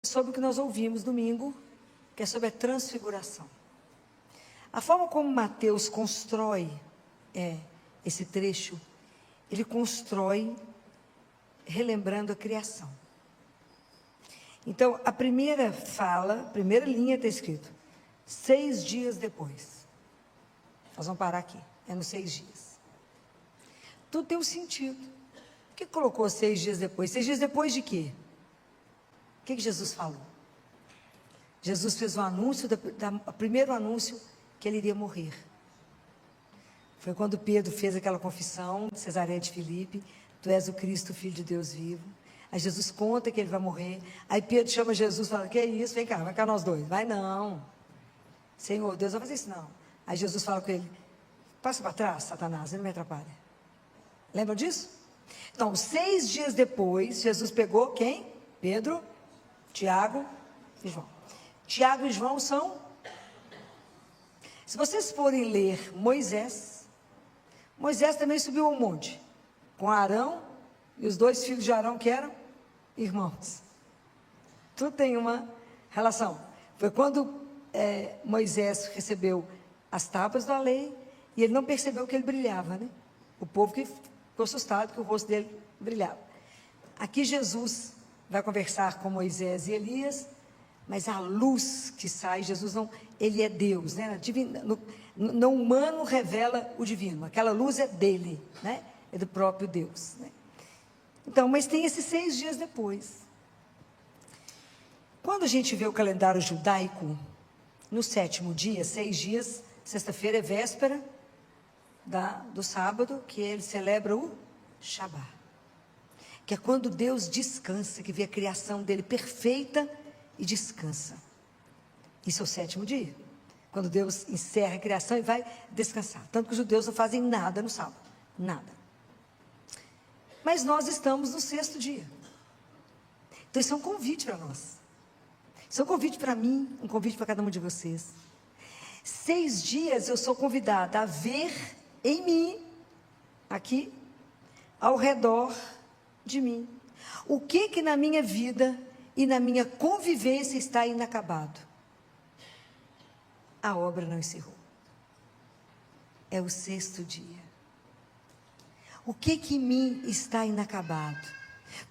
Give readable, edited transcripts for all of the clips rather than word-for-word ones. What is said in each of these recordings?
sobre o que nós ouvimos domingo, que é sobre a transfiguração. A forma como Mateus constrói esse trecho, ele constrói relembrando a criação. Então, a primeira fala, a primeira linha está escrito, 6 dias depois. Nós vamos parar aqui, é nos 6 dias. Tudo tem um sentido. Por que colocou 6 dias depois? 6 dias depois de quê? O que Jesus falou? Jesus fez o anúncio, o primeiro anúncio, que ele iria morrer. Foi quando Pedro fez aquela confissão de Cesareia de Filipe, tu és o Cristo, Filho de Deus vivo. Aí Jesus conta que ele vai morrer. Aí Pedro chama Jesus e fala, que é isso? Vem cá nós dois. Vai não. Senhor, Deus vai fazer isso não. Aí Jesus fala com ele, passa para trás, Satanás, ele não me atrapalha. Lembram disso? Então, 6 dias depois, Jesus pegou quem? Pedro, Tiago e João. Tiago e João são... Se vocês forem ler Moisés também subiu ao monte, com Arão e os 2 filhos de Arão que eram irmãos. Tudo tem uma relação. Foi quando Moisés recebeu as tábuas da lei e ele não percebeu que ele brilhava, né? O povo que ficou assustado que o rosto dele brilhava. Aqui Jesus vai conversar com Moisés e Elias, mas a luz que sai, Jesus não, ele é Deus, né? No humano revela o divino, aquela luz é dele, né? É do próprio Deus, né? Então, mas tem esses 6 dias depois. Quando a gente vê o calendário judaico, no 7º dia, 6 dias, sexta-feira é véspera do sábado, que ele celebra o Shabá, que é quando Deus descansa, que vê a criação dele perfeita e descansa. Isso é o 7º dia, quando Deus encerra a criação e vai descansar. Tanto que os judeus não fazem nada no sábado, nada. Mas nós estamos no 6º dia. Então isso é um convite para nós. Isso é um convite para mim, um convite para cada um de vocês. 6 dias eu sou convidada a ver em mim, aqui, ao redor de mim, o que na minha vida e na minha convivência está inacabado. A obra não encerrou. É o 6º dia. O que em mim está inacabado?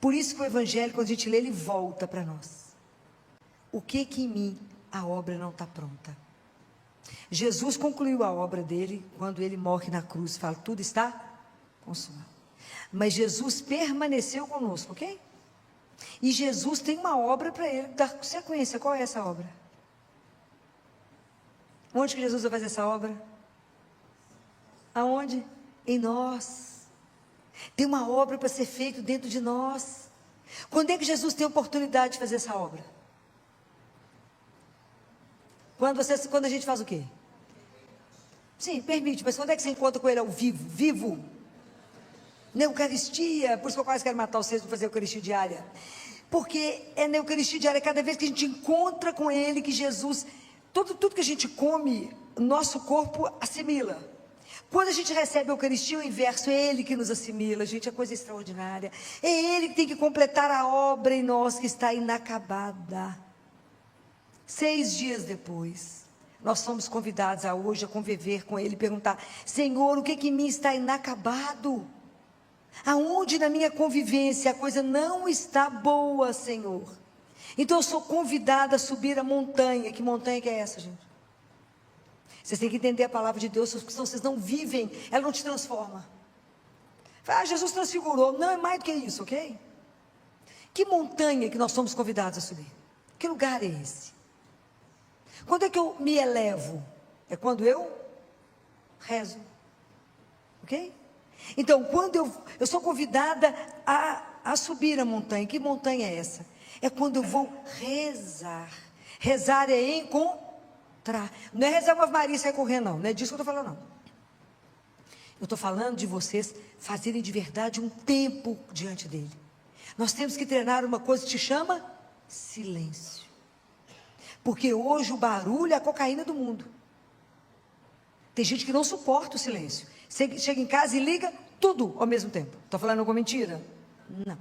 Por isso que o Evangelho, quando a gente lê, ele volta para nós. O que em mim a obra não está pronta? Jesus concluiu a obra dele quando ele morre na cruz e fala, tudo está consumado. Mas Jesus permaneceu conosco, ok? E Jesus tem uma obra para ele dar sequência. Qual é essa obra? Onde que Jesus vai fazer essa obra? Aonde? Em nós. Tem uma obra para ser feita dentro de nós. Quando é que Jesus tem a oportunidade de fazer essa obra? Quando a gente faz o quê? Sim, permite, mas quando é que você encontra com ele ao vivo? Vivo. Na Eucaristia, por isso que eu quase quero matar vocês para fazer a Eucaristia diária. Porque na Eucaristia diária, cada vez que a gente encontra com ele, que Jesus, tudo que a gente come, nosso corpo assimila. Quando a gente recebe a Eucaristia, o inverso, é ele que nos assimila, gente, é coisa extraordinária. É ele que tem que completar a obra em nós que está inacabada. 6 dias depois, nós somos convidados hoje a conviver com ele e perguntar, Senhor, o que em mim está inacabado? Aonde na minha convivência a coisa não está boa, Senhor? Então eu sou convidada a subir a montanha. Que montanha que é essa, gente? Vocês têm que entender a palavra de Deus, senão vocês não vivem, ela não te transforma. Jesus transfigurou. Não, é mais do que isso, ok? Que montanha que nós somos convidados a subir? Que lugar é esse? Quando é que eu me elevo? É quando eu rezo, ok? Então, quando eu sou convidada a subir a montanha. Que montanha é essa? É quando eu vou rezar. Rezar é encontrar. Não é rezar uma Ave Maria e sair correndo, não. Não é disso que eu estou falando, não. Eu estou falando de vocês fazerem de verdade um tempo diante dele. Nós temos que treinar uma coisa que se chama silêncio. Porque hoje o barulho é a cocaína do mundo. Tem gente que não suporta o silêncio. Chega em casa e liga tudo ao mesmo tempo. Estou falando alguma mentira? Não.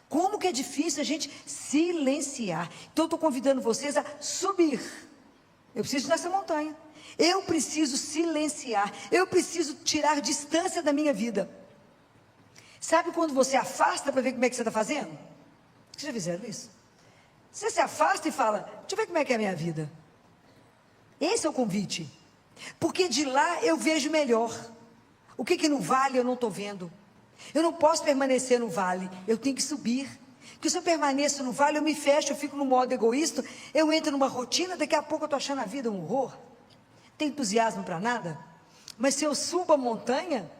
Como que é difícil a gente silenciar. Então, eu estou convidando vocês a subir. Eu preciso nessa montanha. Eu preciso silenciar. Eu preciso tirar distância da minha vida. Sabe quando você afasta para ver como é que você está fazendo? Vocês já fizeram isso? Você se afasta e fala, deixa eu ver como é que é a minha vida. Esse é o convite. Porque de lá eu vejo melhor. O que no vale eu não estou vendo. Eu não posso permanecer no vale, eu tenho que subir. Porque se eu permaneço no vale, eu me fecho, eu fico no modo egoísta, eu entro numa rotina, daqui a pouco eu estou achando a vida um horror. Não tem entusiasmo para nada. Mas se eu subo a montanha,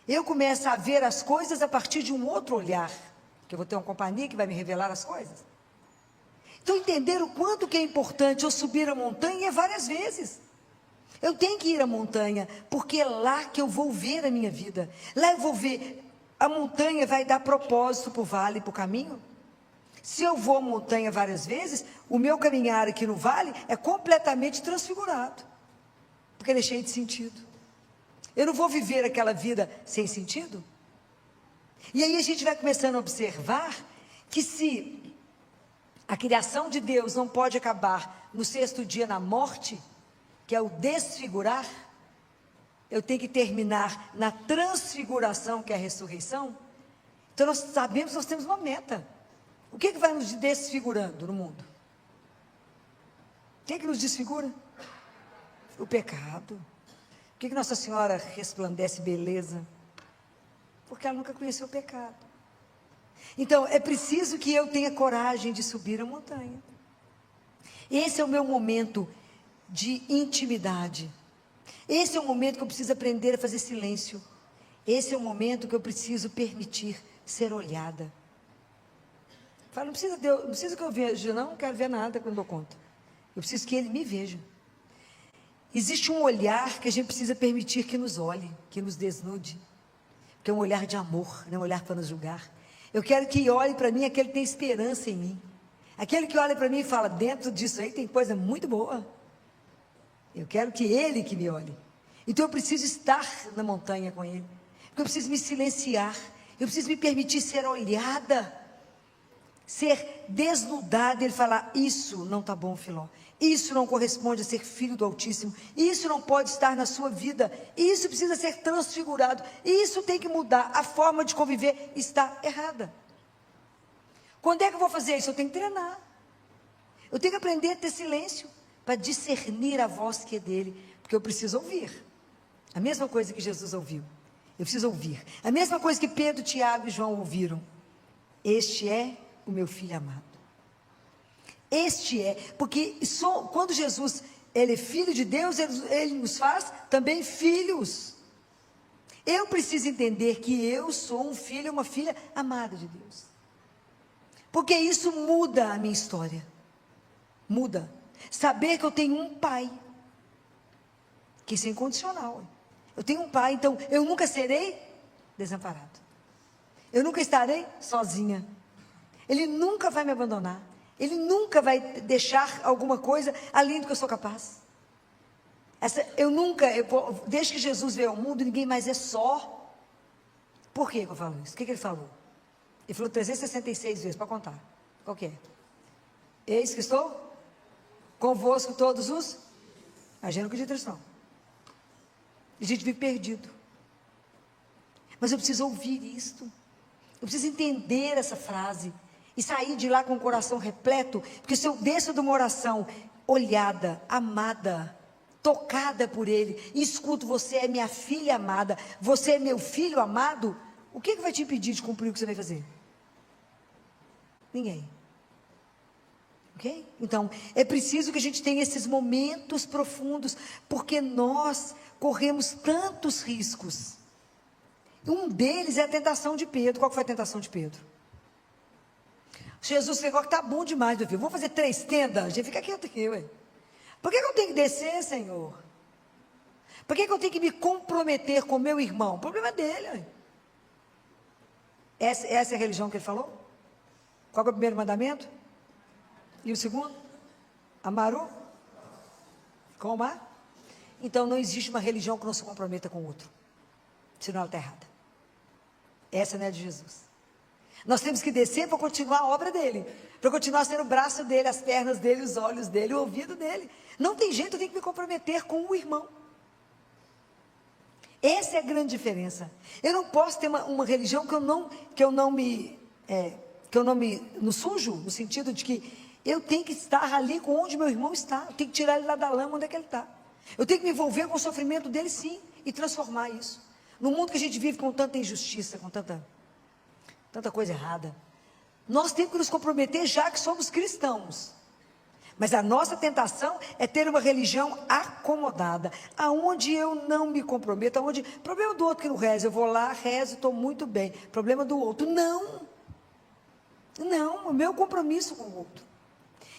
eu começo a ver as coisas a partir de um outro olhar. Que eu vou ter uma companhia que vai me revelar as coisas. Então, entender o quanto que é importante eu subir a montanha é várias vezes. Eu tenho que ir à montanha, porque é lá que eu vou ver a minha vida. Lá eu vou ver, a montanha vai dar propósito para o vale, para o caminho. Se eu vou à montanha várias vezes, o meu caminhar aqui no vale é completamente transfigurado. Porque ele é cheio de sentido. Eu não vou viver aquela vida sem sentido. E aí a gente vai começando a observar que se a criação de Deus não pode acabar no sexto dia na morte, que é o desfigurar, eu tenho que terminar na transfiguração, que é a ressurreição. Então nós sabemos que nós temos uma meta. O que vai nos desfigurando no mundo? O que nos desfigura? O pecado. Por que Nossa Senhora resplandece beleza? Porque ela nunca conheceu o pecado. Então, é preciso que eu tenha coragem de subir a montanha. Esse é o meu momento de intimidade. Esse é o momento que eu preciso aprender a fazer silêncio. Esse é o momento que eu preciso permitir ser olhada. Fala, não precisa que eu veja, não quero ver nada quando eu dou conta. Eu preciso que ele me veja. Existe um olhar que a gente precisa permitir que nos olhe, que nos desnude. Que é um olhar de amor, não é um olhar para nos julgar. Eu quero que olhe para mim aquele que tem esperança em mim. Aquele que olha para mim e fala, dentro disso aí tem coisa muito boa. Eu quero que ele que me olhe. Então eu preciso estar na montanha com ele. Porque eu preciso me silenciar. Eu preciso me permitir ser olhada. Ser desnudada. Ele falar, isso não está bom, Filó. Isso não corresponde a ser filho do Altíssimo. Isso não pode estar na sua vida. Isso precisa ser transfigurado. Isso tem que mudar. A forma de conviver está errada. Quando é que eu vou fazer isso? Eu tenho que treinar. Eu tenho que aprender a ter silêncio para discernir a voz que é dele. Porque eu preciso ouvir. A mesma coisa que Jesus ouviu. Eu preciso ouvir. A mesma coisa que Pedro, Tiago e João ouviram. Este é o meu filho amado. Este é, porque quando Jesus, ele é filho de Deus, ele nos faz também filhos. Eu preciso entender que eu sou um filho, uma filha amada de Deus. Porque isso muda a minha história. Muda. Saber que eu tenho um pai. Que isso é incondicional. Eu tenho um pai, então eu nunca serei desamparado. Eu nunca estarei sozinha. Ele nunca vai me abandonar. Ele nunca vai deixar alguma coisa além do que eu sou capaz. Desde que Jesus veio ao mundo, ninguém mais é só. Por que eu falo isso? O que ele falou? Ele falou 366 vezes, para contar. Qual que é? Eis que estou convosco todos os... A gente não acredita nisso não. A gente vive perdido. Mas eu preciso ouvir isto. Eu preciso entender essa frase. E sair de lá com o coração repleto. Porque se eu desço de uma oração olhada, amada, tocada por ele, e escuto, você é minha filha amada, você é meu filho amado, o que vai te impedir de cumprir o que você vai fazer? Ninguém. Ok? Então, é preciso que a gente tenha esses momentos profundos, porque nós corremos tantos riscos. Um deles é a tentação de Pedro. Qual foi a tentação de Pedro? Jesus chegou que está bom demais, meu filho. Vamos fazer 3 tendas? A gente fica quieto aqui, ué. Por que eu tenho que descer, Senhor? Por que eu tenho que me comprometer com meu irmão? O problema é dele, ué. Essa é a religião que ele falou? Qual é o primeiro mandamento? E o segundo? Amaru? Com o mar? Então não existe uma religião que não se comprometa com o outro. Senão ela está errada. Essa não é de Jesus. Nós temos que descer para continuar a obra dele, para continuar sendo o braço dele, as pernas dele, os olhos dele, o ouvido dele. Não tem jeito, eu tenho que me comprometer com o irmão. Essa é a grande diferença. Eu não posso ter uma religião que eu não me sujo, no sentido de que eu tenho que estar ali com onde meu irmão está, eu tenho que tirar ele lá da lama onde é que ele está. Eu tenho que me envolver com o sofrimento dele, sim, e transformar isso. No mundo que a gente vive com tanta injustiça, com tanta coisa errada, nós temos que nos comprometer já que somos cristãos. Mas a nossa tentação é ter uma religião acomodada, aonde eu não me comprometo, aonde, problema do outro que não reza, eu vou lá, rezo, estou muito bem, problema do outro, não, o meu compromisso com o outro,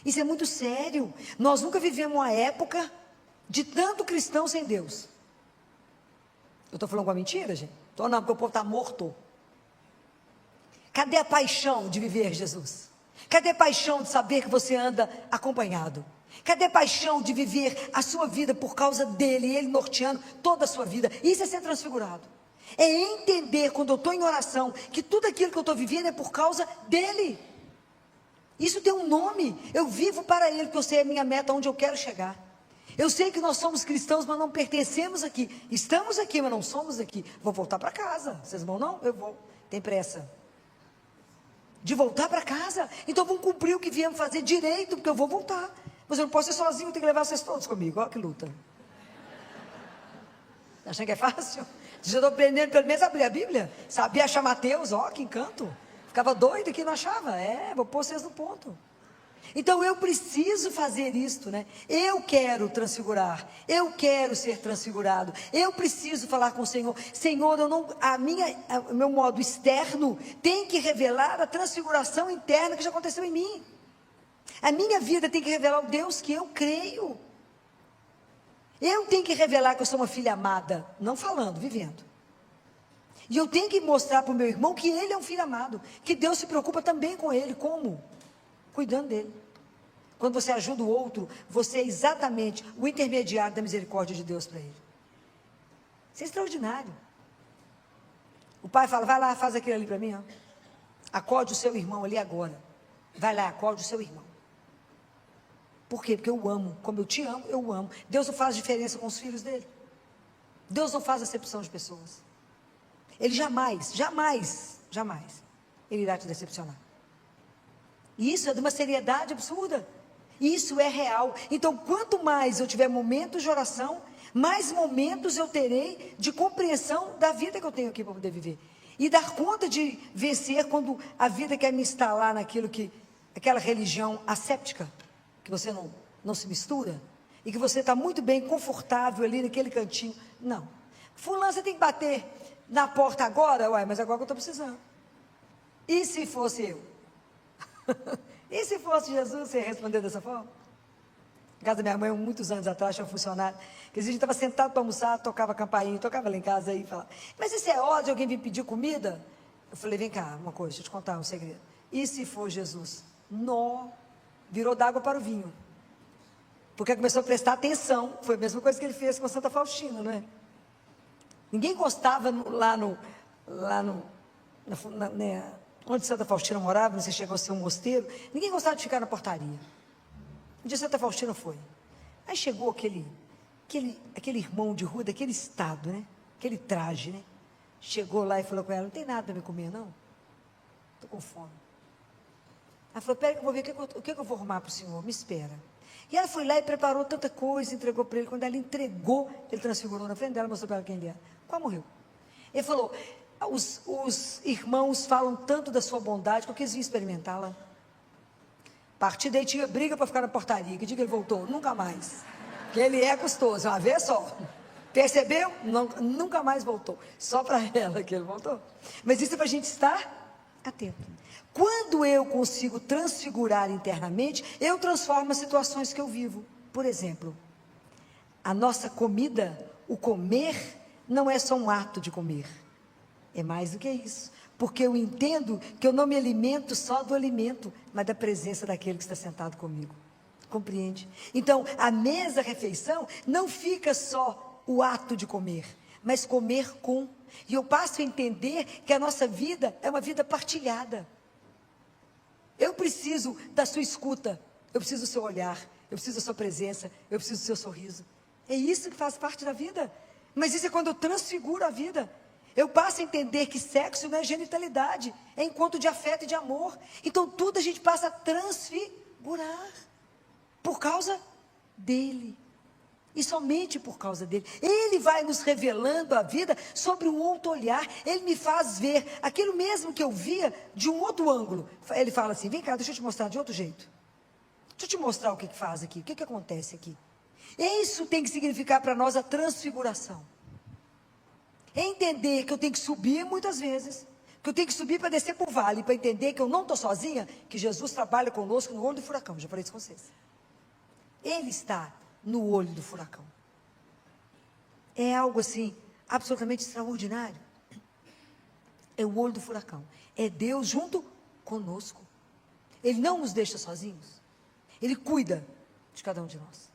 isso é muito sério. Nós nunca vivemos uma época de tanto cristão sem Deus. Eu estou falando com a mentira, gente? Estou não, porque o povo está morto. Cadê a paixão de viver Jesus? Cadê a paixão de saber que você anda acompanhado? Cadê a paixão de viver a sua vida por causa dele, ele norteando toda a sua vida? Isso é ser transfigurado. É entender, quando eu estou em oração, que tudo aquilo que eu estou vivendo é por causa dele. Isso tem um nome. Eu vivo para ele, porque eu sei a minha meta, onde eu quero chegar. Eu sei que nós somos cristãos, mas não pertencemos aqui. Estamos aqui, mas não somos aqui. Vou voltar para casa. Vocês vão não? Eu vou. Tem pressa de voltar para casa. Então vamos cumprir o que viemos fazer direito, porque eu vou voltar. Mas eu não posso ser sozinho, eu tenho que levar vocês todos comigo. Olha que luta. Tá achando que é fácil? Já estou aprendendo pelo menos a abrir a Bíblia. Sabia achar Mateus, ó, que encanto. Ficava doido que não achava. Vou pôr vocês no ponto. Então eu preciso fazer isto, né? Eu quero transfigurar, eu quero ser transfigurado, eu preciso falar com o Senhor. Senhor, o meu modo externo tem que revelar a transfiguração interna que já aconteceu em mim. A minha vida tem que revelar o Deus que eu creio. Eu tenho que revelar que eu sou uma filha amada, não falando, vivendo. E eu tenho que mostrar para o meu irmão que ele é um filho amado, que Deus se preocupa também com ele. Como? Cuidando dele. Quando você ajuda o outro, você é exatamente o intermediário da misericórdia de Deus para ele. Isso é extraordinário. O pai fala, vai lá, faz aquilo ali para mim, ó. Acorde o seu irmão ali agora. Vai lá, acorde o seu irmão. Por quê? Porque eu amo. Como eu te amo, eu o amo. Deus não faz diferença com os filhos dele. Deus não faz acepção de pessoas. Ele jamais, ele irá te decepcionar. E isso é de uma seriedade absurda. Isso é real. Então, quanto mais eu tiver momentos de oração, mais momentos eu terei de compreensão da vida que eu tenho aqui para poder viver. E dar conta de vencer quando a vida quer me instalar naquilo que, aquela religião asséptica, que você não se mistura, e que você está muito bem confortável ali naquele cantinho. Não. Fulano, você tem que bater na porta agora? Ué, mas agora que eu estou precisando. E se fosse eu? E se fosse Jesus, você ia responder dessa forma? Na casa da minha mãe, muitos anos atrás, tinha um funcionário, que a gente estava sentado para almoçar, tocava campainha, tocava lá em casa aí, falava, mas isso é ódio, alguém vir pedir comida? Eu falei, vem cá, uma coisa, deixa eu te contar um segredo. E se for Jesus? Nó, virou d'água para o vinho. Porque começou a prestar atenção, foi a mesma coisa que ele fez com Santa Faustina, não é? Ninguém gostava onde Santa Faustina morava, não sei se chegou a ser um mosteiro, ninguém gostava de ficar na portaria. Um dia Santa Faustina foi. Aí chegou aquele irmão de rua, daquele estado, né? Aquele traje, né? Chegou lá e falou com ela, não tem nada para me comer, não? Estou com fome. Ela falou, pera que eu vou ver o que eu vou arrumar para o senhor, me espera. E ela foi lá e preparou tanta coisa, entregou para ele. Quando ela entregou, ele transfigurou na frente dela, mostrou para ela quem ele era. Quase morreu. Ele falou, os irmãos falam tanto da sua bondade que eu quis vir experimentá-la. A partir daí tinha briga para ficar na portaria. Que dia que ele voltou? Nunca mais. Porque ele é custoso, uma vez só. Percebeu? Nunca mais voltou. Só para ela que ele voltou. Mas isso é para a gente estar atento. Quando eu consigo transfigurar internamente, eu transformo as situações que eu vivo. Por exemplo, a nossa comida, o comer, não é só um ato de comer. É mais do que isso. Porque eu entendo que eu não me alimento só do alimento, mas da presença daquele que está sentado comigo. Compreende? Então, a mesa, a refeição, não fica só o ato de comer, mas comer com. E eu passo a entender que a nossa vida é uma vida partilhada. Eu preciso da sua escuta, eu preciso do seu olhar, eu preciso da sua presença, eu preciso do seu sorriso. É isso que faz parte da vida. Mas isso é quando eu transfiguro a vida. Eu passo a entender que sexo não é genitalidade, é encontro de afeto e de amor. Então tudo a gente passa a transfigurar por causa dele. E somente por causa dele. Ele vai nos revelando a vida sobre um outro olhar. Ele me faz ver aquilo mesmo que eu via de um outro ângulo. Ele fala assim, vem cá, deixa eu te mostrar de outro jeito. Deixa eu te mostrar o que faz aqui, o que acontece aqui. Isso tem que significar para nós a transfiguração. É entender que eu tenho que subir muitas vezes, que eu tenho que subir para descer para o vale, para entender que eu não estou sozinha, que Jesus trabalha conosco no olho do furacão, já falei isso com vocês. Ele está no olho do furacão. É algo assim, absolutamente extraordinário. É o olho do furacão. É Deus junto conosco. Ele não nos deixa sozinhos. Ele cuida de cada um de nós.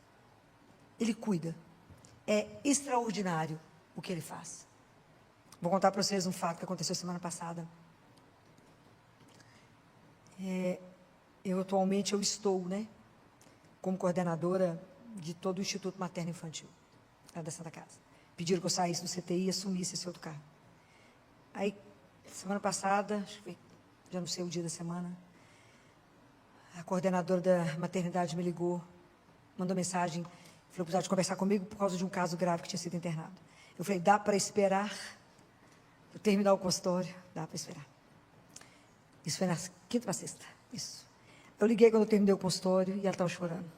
Ele cuida. É extraordinário o que ele faz. Vou contar para vocês um fato que aconteceu semana passada. Eu atualmente estou, como coordenadora de todo o Instituto Materno Infantil, lá da Santa Casa. Pediram que eu saísse do CTI e assumisse esse outro cargo. Aí, semana passada, já não sei o dia da semana, a coordenadora da maternidade me ligou, mandou mensagem, falou que precisava de conversar comigo por causa de um caso grave que tinha sido internado. Eu falei, dá para esperar eu terminar o consultório? Dá para esperar. Isso foi na quinta para sexta. Isso. Eu liguei quando eu terminei o consultório e ela estava chorando.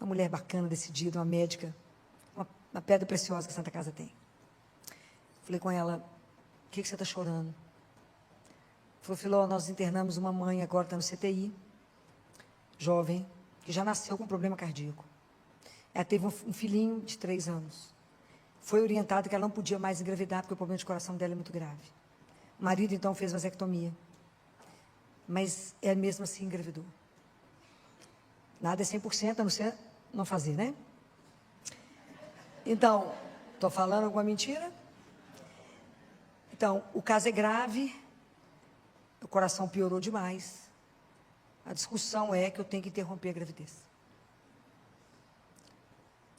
Uma mulher bacana, decidida, uma médica, uma pedra preciosa que a Santa Casa tem. Falei com ela, por que você está chorando? Falou, Filó, nós internamos uma mãe, agora está no CTI, jovem, que já nasceu com problema cardíaco. Ela teve um filhinho de 3 anos. Foi orientada que ela não podia mais engravidar, porque o problema de coração dela é muito grave. O marido, então, fez vasectomia. Mas ela mesmo assim engravidou. Nada é 100%, a não ser não fazer, né? Então, estou falando alguma mentira? Então, o caso é grave, o coração piorou demais. A discussão é que eu tenho que interromper a gravidez.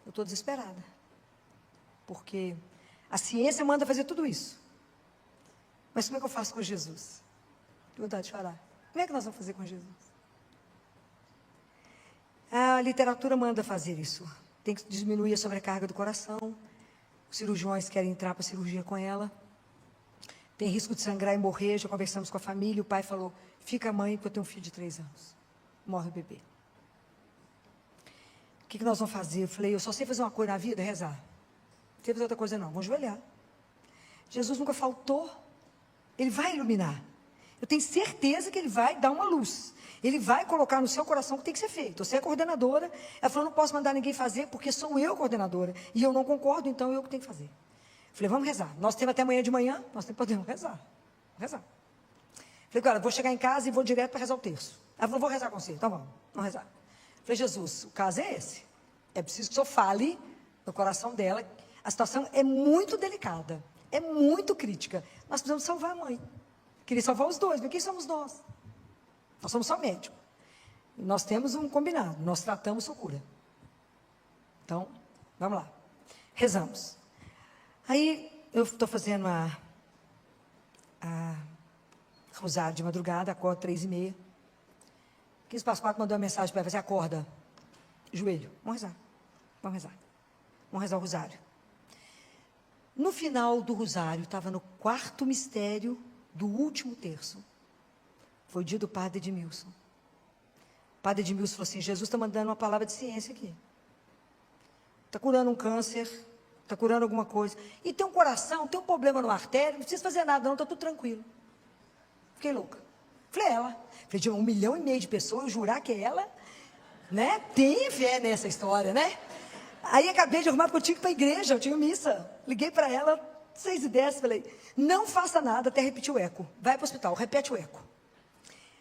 Eu estou desesperada. Porque a ciência manda fazer tudo isso. Mas como é que eu faço com Jesus? Tenho vontade de chorar. Como é que nós vamos fazer com Jesus? A literatura manda fazer isso. Tem que diminuir a sobrecarga do coração. Os cirurgiões querem entrar para a cirurgia com ela. Tem risco de sangrar e morrer. Já conversamos com a família. O pai falou, fica mãe, porque eu tenho um filho de 3 anos. Morre o bebê. O que nós vamos fazer? Eu falei, eu só sei fazer uma coisa na vida, rezar. Não sei fazer outra coisa não, vamos ajoelhar. Jesus nunca faltou. Ele vai iluminar. Eu tenho certeza que ele vai dar uma luz. Ele vai colocar no seu coração o que tem que ser feito. Você é coordenadora. Ela falou, não posso mandar ninguém fazer, porque sou eu coordenadora. E eu não concordo, então eu que tenho que fazer. Falei, vamos rezar. Nós temos até amanhã de manhã, nós podemos rezar. Vamos rezar. Falei, cara, vou chegar em casa e vou direto para rezar o terço. Ela falou, vou rezar com você. Então vamos rezar. Falei, Jesus, o caso é esse. É preciso que o senhor fale no coração dela. A situação é muito delicada. É muito crítica. Nós precisamos salvar a mãe. Queria salvar os dois, mas quem somos nós? Nós somos só médicos. Nós temos um combinado. Nós tratamos sua cura. Então, vamos lá. Rezamos. Aí, eu estou fazendo a rosário de madrugada, acordo 3h30. 15:04 mandou uma mensagem para ela, você acorda. Joelho. Vamos rezar. Vamos rezar. Vamos rezar o rosário. No final do rosário, estava no 4º mistério do último terço. Foi o dia do padre Edmilson. O padre Edmilson falou assim, Jesus está mandando uma palavra de ciência aqui. Está curando um câncer, está curando alguma coisa. E tem um coração, tem um problema no artério, não precisa fazer nada não, está tudo tranquilo. Fiquei louca. Falei, ela. Falei, de 1,5 milhão de pessoas, eu jurar que é ela, né? Tem fé nessa história, né? Aí acabei de arrumar, porque eu tinha que ir para a igreja, eu tinha missa. Liguei para ela, 6h10, falei, não faça nada até repetir o eco. Vai para o hospital, repete o eco.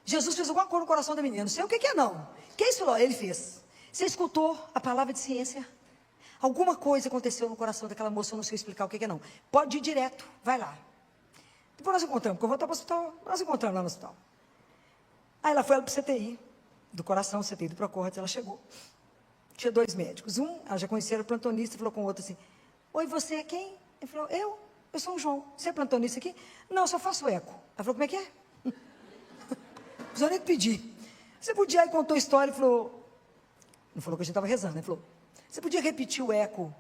Jesus fez alguma coisa no coração da menina, não sei o que é não. Que é isso, Filó? Ele fez. Você escutou a palavra de ciência? Alguma coisa aconteceu no coração daquela moça, eu não sei explicar o que é não. Pode ir direto, vai lá. Depois nós encontramos, porque eu vou estar para o hospital, nós encontramos lá no hospital. Aí ela foi para o CTI, do coração, CTI do Procórdia, ela chegou. Tinha 2 médicos. Ela já conhecia, era plantonista, falou com o outro assim, oi, você é quem? Ele falou, eu sou o João. Você é plantonista aqui? Não, eu só faço eco. Ela falou, como é que é? Não precisou nem pedir. Você podia, aí contou a história e falou, não falou que a gente estava rezando, né? Falou, você podia repetir o eco,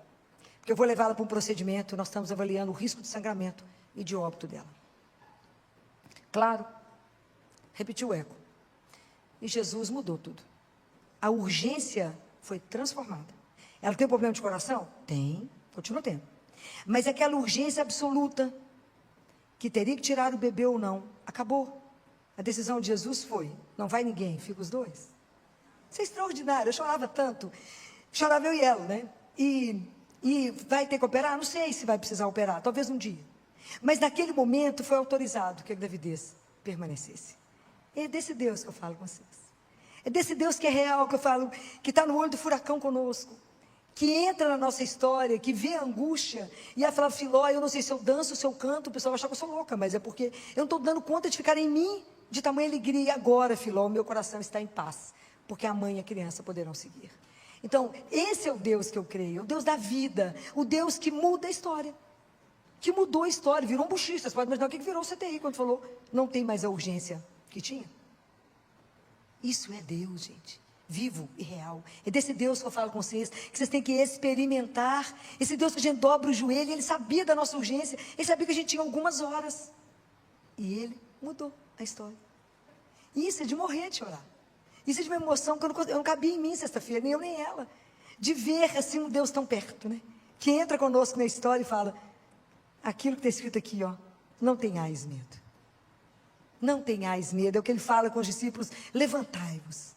porque eu vou levá-la para um procedimento, nós estamos avaliando o risco de sangramento e de óbito dela. Claro, repetiu o eco. E Jesus mudou tudo. A urgência foi transformada. Ela tem um problema de coração? Tem, continua tendo. Mas aquela urgência absoluta, que teria que tirar o bebê ou não, acabou. A decisão de Jesus foi, não vai ninguém, fica os 2. Isso é extraordinário, eu chorava tanto. Chorava eu e ela, né? E vai ter que operar? Não sei se vai precisar operar, talvez um dia. Mas naquele momento foi autorizado que a gravidez permanecesse. É desse Deus que eu falo com vocês. É desse Deus que é real, que eu falo, que está no olho do furacão conosco. Que entra na nossa história, que vê a angústia. E ela fala, Filó, eu não sei se eu danço, se eu canto, o pessoal vai achar que eu sou louca, mas é porque eu não estou dando conta de ficar em mim de tamanha alegria. E agora, Filó, o meu coração está em paz, porque a mãe e a criança poderão seguir. Então, esse é o Deus que eu creio, o Deus da vida, o Deus que muda a história. Que mudou a história, virou um buchista. Você pode imaginar o que virou o CTI quando falou, não tem mais a urgência que tinha. Isso é Deus, gente, vivo e real. É desse Deus que eu falo com vocês, que vocês têm que experimentar. Esse Deus que a gente dobra o joelho, Ele sabia da nossa urgência, Ele sabia que a gente tinha algumas horas. E Ele mudou a história. Isso é de morrer de chorar. Isso é de uma emoção que eu não cabia em mim sexta-feira, nem eu nem ela. De ver assim um Deus tão perto, né? Que entra conosco na história e fala, aquilo que está escrito aqui, ó, não tenhais medo. Não tenhais medo, é o que Ele fala com os discípulos, levantai-vos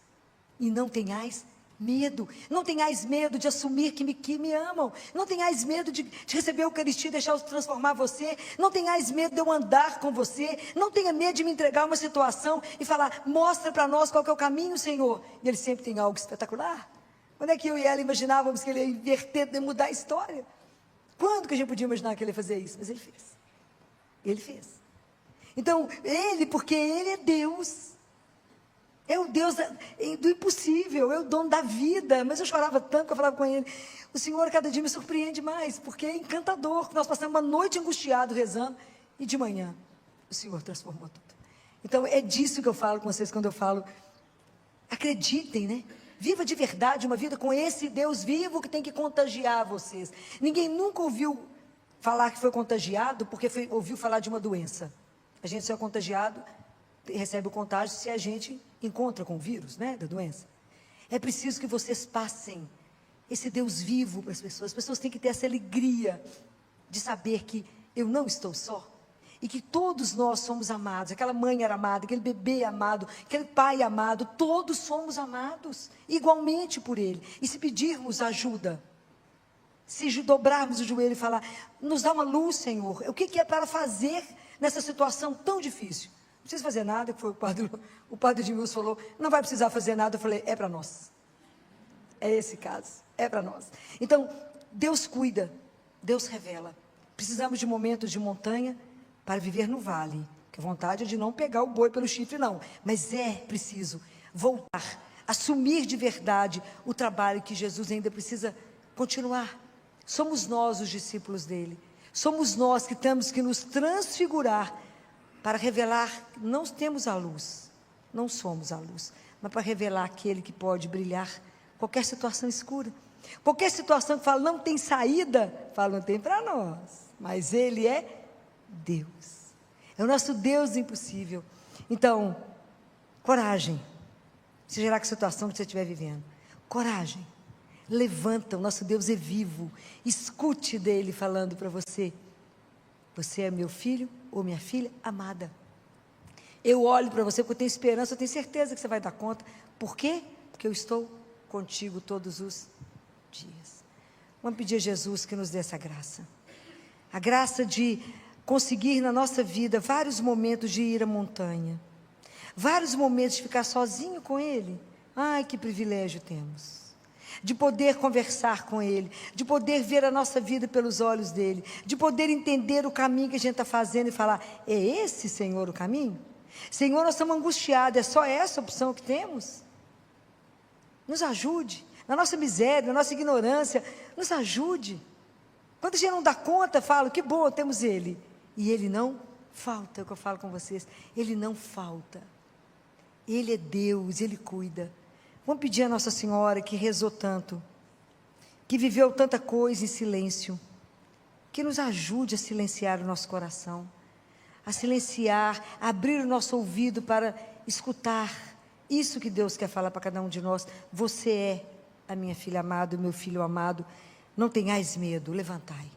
e não tenhais medo. Não tenhais medo de assumir que me amam. Não tenhais medo de receber a Eucaristia e deixar-os transformar você. Não tenhais medo de eu andar com você. Não tenha medo de me entregar uma situação e falar, mostra para nós qual que é o caminho, Senhor. E Ele sempre tem algo espetacular. Quando é que eu e ela imaginávamos que Ele ia inverter, mudar a história? Quando que a gente podia imaginar que Ele ia fazer isso? Mas Ele fez. Ele fez. Então, Ele, porque Ele é Deus. É o Deus do impossível, é o dono da vida. Mas eu chorava tanto que eu falava com Ele, o Senhor cada dia me surpreende mais, porque é encantador. Nós passamos uma noite angustiado rezando, e de manhã o Senhor transformou tudo. Então é disso que eu falo com vocês quando eu falo, acreditem, né? Viva de verdade uma vida com esse Deus vivo que tem que contagiar vocês. Ninguém nunca ouviu falar que foi contagiado porque ouviu falar de uma doença. A gente só é contagiado, recebe o contágio se a gente encontra com o vírus, né, da doença. É preciso que vocês passem esse Deus vivo para as pessoas. As pessoas têm que ter essa alegria de saber que eu não estou só. E que todos nós somos amados. Aquela mãe era amada, aquele bebê amado, aquele pai amado. Todos somos amados igualmente por Ele. E se pedirmos ajuda, se dobrarmos o joelho e falar, nos dá uma luz, Senhor. O que é para fazer nessa situação tão difícil? Não precisa fazer nada, que foi o padre Edmilson falou, não vai precisar fazer nada. Eu falei, é para nós. É esse caso, é para nós. Então, Deus cuida, Deus revela. Precisamos de momentos de montanha para viver no vale. Que a vontade é de não pegar o boi pelo chifre, não. Mas é preciso voltar, assumir de verdade o trabalho que Jesus ainda precisa continuar. Somos nós os discípulos dele. Somos nós que temos que nos transfigurar para revelar que não temos a luz, não somos a luz, mas para revelar aquele que pode brilhar qualquer situação escura. Qualquer situação que fala não tem saída, fala não tem para nós, mas Ele é Deus. É o nosso Deus impossível. Então, coragem, seja lá que situação que você estiver vivendo, coragem, levanta, o nosso Deus é vivo, escute dele falando para você, você é meu filho ou minha filha amada. Eu olho para você porque eu tenho esperança, eu tenho certeza que você vai dar conta. Por quê? Porque eu estou contigo todos os dias. Vamos pedir a Jesus que nos dê essa graça. A graça de conseguir na nossa vida vários momentos de ir à montanha. Vários momentos de ficar sozinho com Ele. Ai, que privilégio temos. De poder conversar com Ele, de poder ver a nossa vida pelos olhos dEle, de poder entender o caminho que a gente está fazendo e falar, é esse, Senhor, o caminho? Senhor, nós estamos angustiados, é só essa opção que temos? Nos ajude, na nossa miséria, na nossa ignorância, nos ajude. Quando a gente não dá conta, falo, que bom, temos Ele. E Ele não falta, é o que eu falo com vocês, Ele não falta. Ele é Deus, Ele cuida. Vamos pedir a Nossa Senhora, que rezou tanto, que viveu tanta coisa em silêncio, que nos ajude a silenciar o nosso coração, a silenciar, a abrir o nosso ouvido para escutar isso que Deus quer falar para cada um de nós. Você é a minha filha amada, o meu filho amado, não tenhais medo, levantai.